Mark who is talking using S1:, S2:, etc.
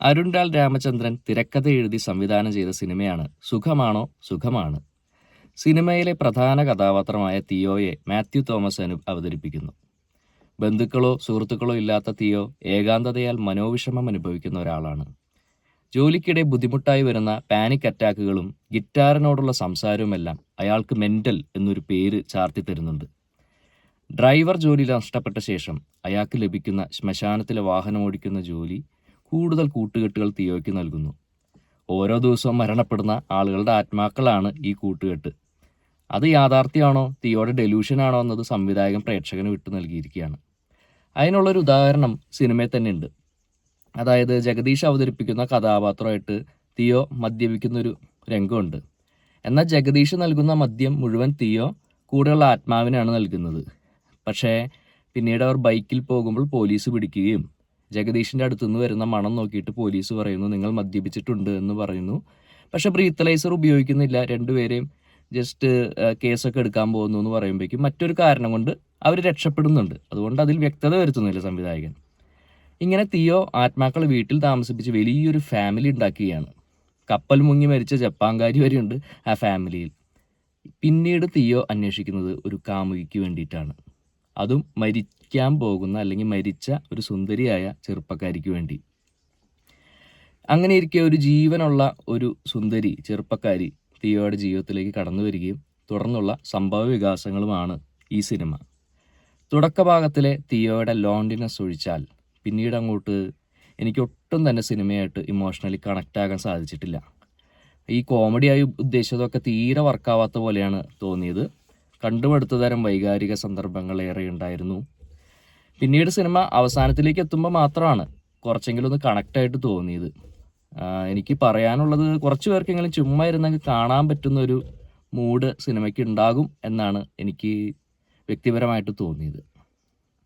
S1: അരുൺലാൽ രാമചന്ദ്രൻ തിരക്കഥ എഴുതി സംവിധാനം ചെയ്ത സിനിമയാണ് സുഖമാണോ സുഖമാണ്. സിനിമയിലെ പ്രധാന കഥാപാത്രമായ തിയോയെ മാത്യു തോമസ് അവതരിപ്പിക്കുന്നു. ബന്ധുക്കളോ സുഹൃത്തുക്കളോ ഇല്ലാത്ത തിയോ ഏകാന്തതയാൽ മനോവിഷമം അനുഭവിക്കുന്ന ഒരാളാണ്. ജോലിക്കിടെ ബുദ്ധിമുട്ടായി വരുന്ന പാനിക് അറ്റാക്കുകളും ഗിറ്റാറിനോടുള്ള സംസാരവുമെല്ലാം അയാൾക്ക് മെന്റൽ എന്നൊരു പേര് ചാർത്തി തരുന്നുണ്ട്. ഡ്രൈവർ ജോലി നഷ്ടപ്പെട്ട ശേഷം അയാൾക്ക് ലഭിക്കുന്ന ശ്മശാനത്തിലെ വാഹനം ഓടിക്കുന്ന ജോലി കൂടുതൽ കൂട്ടുകെട്ടുകൾ തിയോയ്ക്ക് നൽകുന്നു. ഓരോ ദിവസവും മരണപ്പെടുന്ന ആളുകളുടെ ആത്മാക്കളാണ് ഈ കൂട്ടുകെട്ട്. അത് യാഥാർത്ഥ്യമാണോ തിയോയുടെ ഡെലൂഷനാണോ എന്നത് സംവിധായകൻ പ്രേക്ഷകന് വിട്ടു നൽകിയിരിക്കുകയാണ്. അതിനുള്ളൊരു ഉദാഹരണം സിനിമയിൽ തന്നെ ഉണ്ട്. അതായത് ജഗദീഷ് അവതരിപ്പിക്കുന്ന കഥാപാത്രമായിട്ട് തിയോ മദ്യപിക്കുന്നൊരു രംഗമുണ്ട്. എന്നാൽ ജഗദീഷ് നൽകുന്ന മദ്യം മുഴുവൻ തിയോ കൂടെയുള്ള ആത്മാവിനാണ് നൽകുന്നത്. പക്ഷേ പിന്നീട് അവർ ബൈക്കിൽ പോകുമ്പോൾ പോലീസ് പിടിക്കുകയും ജഗദീഷിൻ്റെ അടുത്തുനിന്ന് വരുന്ന മണം നോക്കിയിട്ട് പോലീസ് പറയുന്നു നിങ്ങൾ മദ്യപിച്ചിട്ടുണ്ട് എന്ന് പറയുന്നു. പക്ഷേ ബ്രീത്തലൈസർ ഉപയോഗിക്കുന്നില്ല, രണ്ടുപേരെയും ജസ്റ്റ് കേസൊക്കെ എടുക്കാൻ പോകുന്നു എന്ന് പറയുമ്പോഴേക്കും മറ്റൊരു കാരണം കൊണ്ട് അവർ രക്ഷപ്പെടുന്നുണ്ട്. അതുകൊണ്ട് അതിൽ വ്യക്തത വരുത്തുന്നില്ല സംവിധായകൻ. ഇങ്ങനെ തിയോ ആത്മാക്കൾ വീട്ടിൽ താമസിപ്പിച്ച് വലിയൊരു ഫാമിലി ഉണ്ടാക്കുകയാണ്. കപ്പൽ മുങ്ങി മരിച്ച ജപ്പാൻകാരി വരെയുണ്ട് ആ ഫാമിലിയിൽ. പിന്നീട് തിയോ അന്വേഷിക്കുന്നത് ഒരു കാമുകിക്ക് വേണ്ടിയിട്ടാണ്. അതും മരിക്കാൻ പോകുന്ന അല്ലെങ്കിൽ മരിച്ച ഒരു സുന്ദരിയായ ചെറുപ്പക്കാരിക്ക് വേണ്ടി. അങ്ങനെ ഇരിക്കെ ഒരു ജീവനുള്ള ഒരു സുന്ദരി ചെറുപ്പക്കാരി തിയോയുടെ ജീവിതത്തിലേക്ക് കടന്നു വരികയും തുടർന്നുള്ള സംഭവ വികാസങ്ങളുമാണ് ഈ സിനിമ. തുടക്കഭാഗത്തിലെ തിയോയുടെ ലോൺലിനെസ് ഒഴിച്ചാൽ പിന്നീട് അങ്ങോട്ട് എനിക്ക് ഒട്ടും തന്നെ സിനിമയായിട്ട് ഇമോഷണലി കണക്റ്റ് ആകാൻ സാധിച്ചിട്ടില്ല. ഈ കോമഡിയായി ഉദ്ദേശിച്ചതൊക്കെ തീരെ വർക്കാവാത്ത പോലെയാണ് തോന്നിയത്. കണ്ടുമടുത്ത തരം വൈകാരിക സന്ദർഭങ്ങൾ ഏറെ ഉണ്ടായിരുന്നു. പിന്നീട് സിനിമ അവസാനത്തിലേക്ക് എത്തുമ്പോൾ മാത്രമാണ് കുറച്ചെങ്കിലും ഒന്ന് കണക്റ്റായിട്ട് തോന്നിയത്. എനിക്ക് പറയാനുള്ളത് കുറച്ച് പേർക്കെങ്കിലും ചുമ്മാ ഇരുന്നെങ്കിൽ കാണാൻ പറ്റുന്ന ഒരു മൂഡ് സിനിമയ്ക്ക് ഉണ്ടാകും എന്നാണ് എനിക്ക് വ്യക്തിപരമായിട്ട് തോന്നിയത്.